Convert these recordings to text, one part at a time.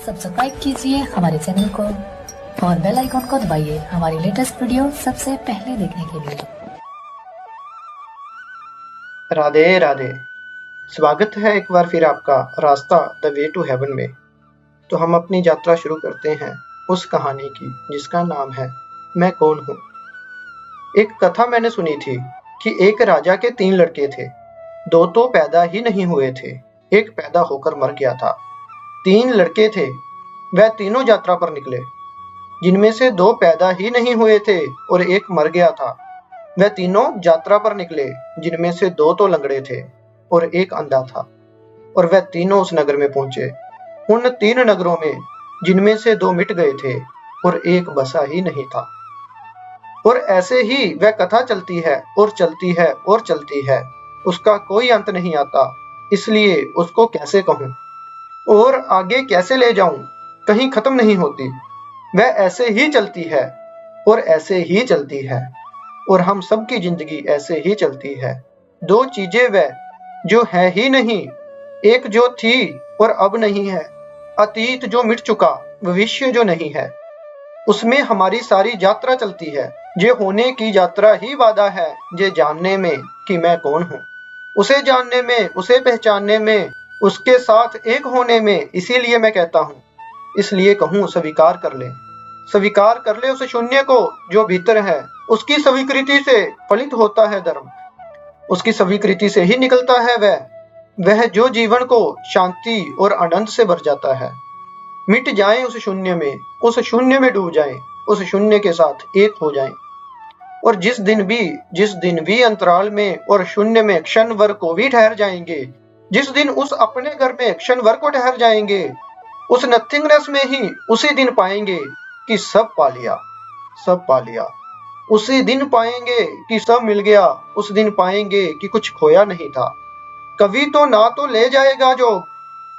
Subscribe कीजिए हमारे channel को और बेल आइकॉन को दबाइए हमारी लेटेस्ट वीडियो सबसे पहले देखने के लिए। राधे राधे। स्वागत है एक बार फिर आपका रास्ता द वे टू हेवन में। तो हम अपनी यात्रा शुरू करते हैं उस कहानी की जिसका नाम है मैं कौन हूँ। एक कथा मैंने सुनी थी कि एक राजा के 3 लड़के थे। 2 तो पैदा ही नहीं हुए थे, एक पैदा होकर मर गया था। 3 लड़के थे, वह तीनों यात्रा पर निकले, जिनमें से 2 पैदा ही नहीं हुए थे और एक मर गया था। वह तीनों यात्रा पर निकले, जिनमें से 2 तो लंगड़े थे और एक अंधा था, और वह तीनों उस नगर में पहुंचे। उन 3 नगरों में जिनमें से 2 मिट गए थे और एक बसा ही नहीं था। और ऐसे ही वह कथा चलती है और चलती है और चलती है, उसका कोई अंत नहीं आता। इसलिए उसको कैसे कहूं और आगे कैसे ले जाऊं, कहीं खत्म नहीं होती। वह ऐसे ही चलती है और ऐसे ही चलती है, और हम सब की जिंदगी ऐसे ही चलती है। 2 चीजें वह जो है ही नहीं, एक जो थी और अब नहीं है, अतीत जो मिट चुका, भविष्य जो नहीं है। उसमें हमारी सारी यात्रा चलती है। ये होने की यात्रा ही वादा है, ये जानने में कि मैं कौन हूँ, उसे जानने में, उसे पहचानने में, उसके साथ एक होने में। इसीलिए मैं कहता हूँ, इसलिए कहूँ स्वीकार कर ले, स्वीकार कर ले उस शून्य को जो भीतर है। उसकी स्वीकृति से फलित होता है धर्म, उसकी स्वीकृति से ही निकलता है वह जो जीवन को शांति और आनंद से भर जाता है। मिट जाएं उस शून्य में, उस शून्य में डूब जाएं, उस शून्य के साथ एक हो जाएं। और जिस दिन भी अंतराल में और शून्य में क्षण भर को भी ठहर जाएंगे, जिस दिन उस अपने घर में क्षण भर को ठहर जाएंगे, उस नथिंगनेस में ही उसी दिन पाएंगे कि सब पा लिया, सब पा लिया। उसी दिन पाएंगे कि सब मिल गया, उस दिन पाएंगे कि कुछ खोया नहीं था। कभी तो ना तो ले जाएगा जोग,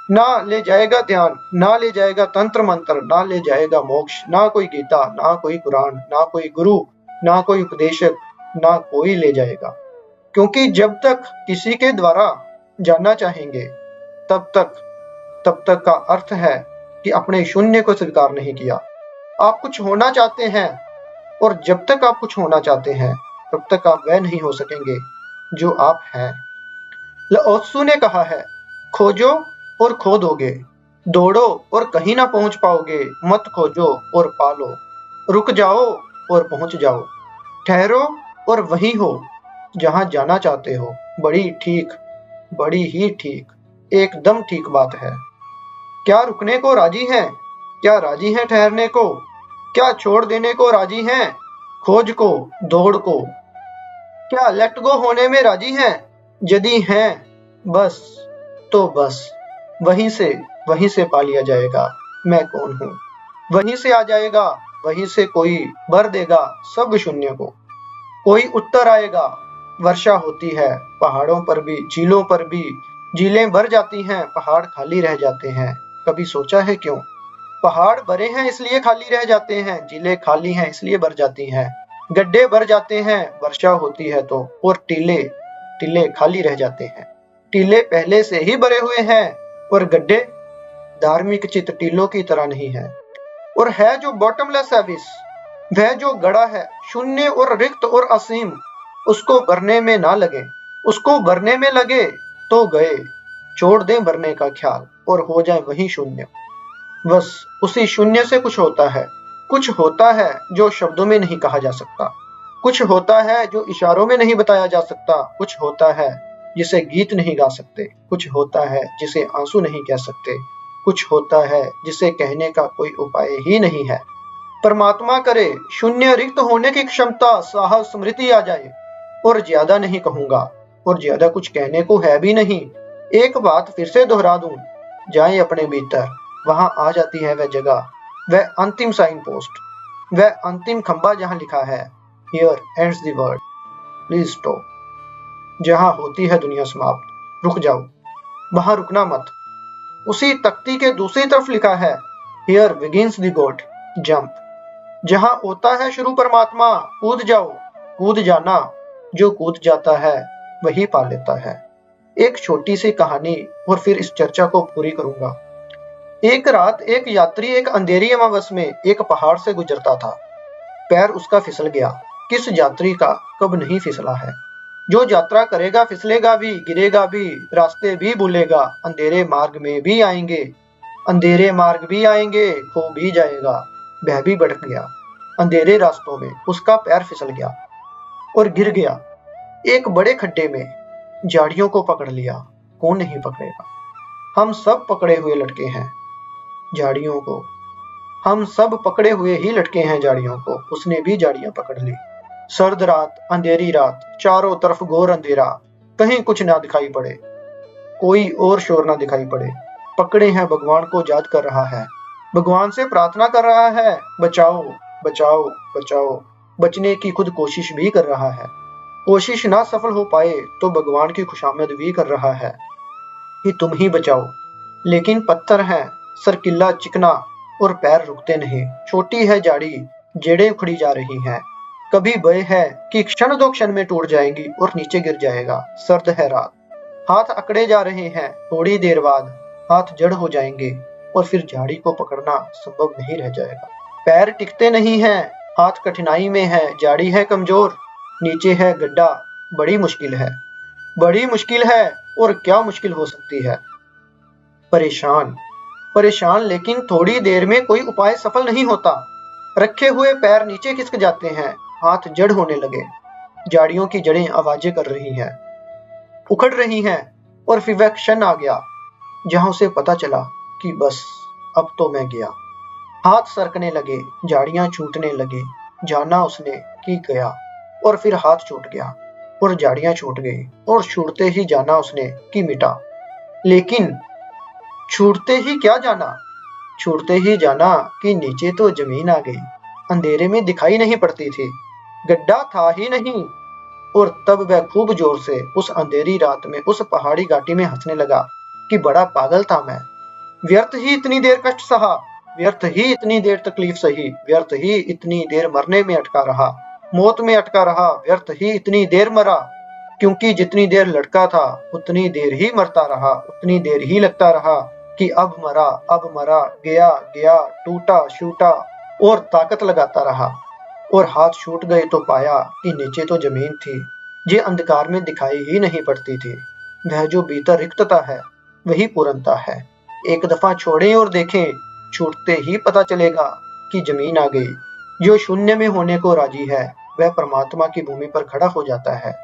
ना ले जाएगा ध्यान, ना ले जाएगा तंत्र मंत्र, ना ले जाएगा मोक्ष, ना कोई गीता, ना कोई कुरान, ना कोई गुरु, ना कोई उपदेशक, ना कोई ले जाएगा। क्योंकि जब तक किसी के द्वारा जानना चाहेंगे, तब तक का अर्थ है कि अपने शून्य को स्वीकार नहीं किया। आप कुछ होना चाहते हैं, और जब तक आप कुछ होना चाहते हैं, तब तक आप वह नहीं हो सकेंगे जो आप हैं। लाओत्सु ने कहा है, खोजो और खो दोगे, दौड़ो और कहीं ना पहुंच पाओगे, मत खोजो और पालो, रुक जाओ और पहुंच जाओ, ठहरो और वहीं हो जहां जाना चाहते हो। बड़ी ही ठीक, एकदम ठीक बात है। क्या रुकने को राजी हैं? क्या राजी हैं ठहरने को? क्या छोड़ देने को राजी हैं खोज को, दौड़ को? क्या लेट गो होने में राजी हैं? यदि हैं बस, तो बस वहीं से पा लिया जाएगा मैं कौन हूँ। वहीं से आ जाएगा, वहीं से कोई भर देगा सब शून्य को। कोई उत्तर आएगा। वर्षा होती है पहाड़ों पर भी, झीलों पर भी, झीलें भर जाती हैं, पहाड़ खाली रह जाते हैं। कभी सोचा है क्यों? पहाड़ भरे हैं इसलिए खाली रह जाते हैं, झीलें खाली हैं इसलिए भर जाती हैं, गड्ढे भर जाते हैं वर्षा होती है तो, और टीले खाली रह जाते हैं। टीले पहले से ही भरे हुए हैं और गड्ढे धार्मिक चित्त टीलों की तरह नहीं है। और है जो बॉटमलेस एबिस, वह जो गड़ा है शून्य और रिक्त और असीम, उसको भरने में ना लगे। उसको भरने में लगे तो गए, छोड़ दें भरने का ख्याल और हो जाए वही शून्य। बस उसी शून्य से कुछ होता है जो शब्दों में नहीं कहा जा सकता, कुछ होता है जो इशारों में नहीं बताया जा सकता, कुछ होता है जिसे गीत नहीं गा सकते, कुछ होता है जिसे आंसू नहीं कह सकते, कुछ होता है जिसे कहने का कोई उपाय ही नहीं है। परमात्मा करे शून्य रिक्त होने की क्षमता, साहस, स्मृति आ जाए। और ज्यादा नहीं कहूंगा, और ज्यादा कुछ कहने को है भी नहीं। एक बात फिर से दोहरा दूं, जाए अपने भीतर, वहां आ जाती है वह जगह, वह अंतिम साइन पोस्ट, वह अंतिम खंबा जहां लिखा है here ends the world, please stop. जहां होती है दुनिया समाप्त, रुक जाओ, वहां रुकना मत। उसी तख्ती के दूसरी तरफ लिखा है here begins the God, jump. जहां होता है शुरू परमात्मा, कूद जाओ, कूद जाना। जो कूद जाता है वही पा लेता है। एक छोटी सी कहानी और फिर इस चर्चा को पूरी करूंगा। एक रात एक यात्री एक अंधेरी अमावस में एक पहाड़ से गुजरता था। पैर उसका फिसल गया। किस यात्री का कब नहीं फिसला है। जो यात्रा करेगा फिसलेगा भी, गिरेगा भी, रास्ते भी भूलेगा, अंधेरे मार्ग में भी आएंगे, अंधेरे मार्ग भी आएंगे, खो भी जाएगा। वह भी भटक गया। अंधेरे रास्तों में उसका पैर फिसल गया और गिर गया एक बड़े खड्डे में। झाड़ियों को पकड़ लिया, कौन नहीं पकड़ेगा। हम सब पकड़े हुए लटके हैं झाड़ियों को, हम सब पकड़े हुए ही लटके हैं झाड़ियों को। उसने भी झाड़ियां पकड़ ली। सर्द रात, अंधेरी रात, चारों तरफ घोर अंधेरा, कहीं कुछ ना दिखाई पड़े, कोई और शोर ना दिखाई पड़े। पकड़े हैं भगवान को याद कर रहा है, भगवान से प्रार्थना कर रहा है, बचाओ बचाओ बचाओ। बचने की खुद कोशिश भी कर रहा है। कोशिश ना सफल हो पाए तो भगवान की खुशामद भी कर रहा है कि तुम ही बचाओ। लेकिन पत्थर है, सरकिल्ला चिकना और पैर रुकते नहीं। छोटी है झाड़ी, जड़ें उखड़ी जा रही हैं। कभी भय है कि क्षण दो क्षण में टूट जाएंगी और नीचे गिर जाएगा। सर्द है रात, हाथ अकड़े जा रहे हैं। थोड़ी देर बाद हाथ जड़ हो जाएंगे और फिर झाड़ी को पकड़ना संभव नहीं रह जाएगा। पैर टिकते नहीं हैं, हाथ कठिनाई में है, झाड़ी है कमजोर, नीचे है गड्ढा। बड़ी मुश्किल है, बड़ी मुश्किल है। और क्या मुश्किल हो सकती है। परेशान, परेशान, लेकिन थोड़ी देर में कोई उपाय सफल नहीं होता। रखे हुए पैर नीचे खिसक जाते हैं, हाथ जड़ होने लगे। झाड़ियों की जड़ें आवाजें कर रही हैं, उखड़ रही हैं। और फिर वह क्षण आ गया जहां उसे पता चला कि बस अब तो मैं गया। हाथ सरकने लगे, झाड़ियां छूटने लगी। जाना उसने कि गया और फिर हाथ छूट गया और झाड़ियां छूट गई और छूटते ही जाना उसने कि मिटा। लेकिन छूटते ही क्या जाना, छूटते ही जाना कि नीचे तो जमीन आ गई। अंधेरे में दिखाई नहीं पड़ती थी, गड्ढा था ही नहीं। और तब वह खूब जोर से उस अंधेरी रात में उस पहाड़ी घाटी में हंसने लगा कि बड़ा पागल था मैं। व्यर्थ ही इतनी देर कष्ट सहा, व्यर्थ ही इतनी देर तकलीफ सही, व्यर्थ ही इतनी देर मरने में अटका रहा, मौत में अटका रहा, व्यर्थ ही इतनी देर मरा। क्योंकि जितनी देर लटका था उतनी देर ही मरता रहा, उतनी देर ही लगता रहा कि अब मरा, अब मरा, गया गया, टूटा शूटा और ताकत लगाता रहा। और हाथ छूट गए तो पाया कि नीचे तो जमीन थी, ये अंधकार में दिखाई ही नहीं पड़ती थी। वह जो भीतर रिक्तता है वही पूर्णता है। एक दफा छोड़ें और देखें, छूटते ही पता चलेगा कि जमीन आ गई। जो शून्य में होने को राजी है वह परमात्मा की भूमि पर खड़ा हो जाता है।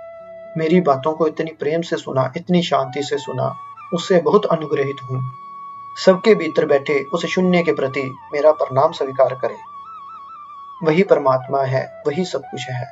मेरी बातों को इतनी प्रेम से सुना, इतनी शांति से सुना, उससे बहुत अनुग्रहित हूँ। सबके भीतर बैठे उस शून्य के प्रति मेरा प्रणाम स्वीकार करें। वही परमात्मा है, वही सब कुछ है।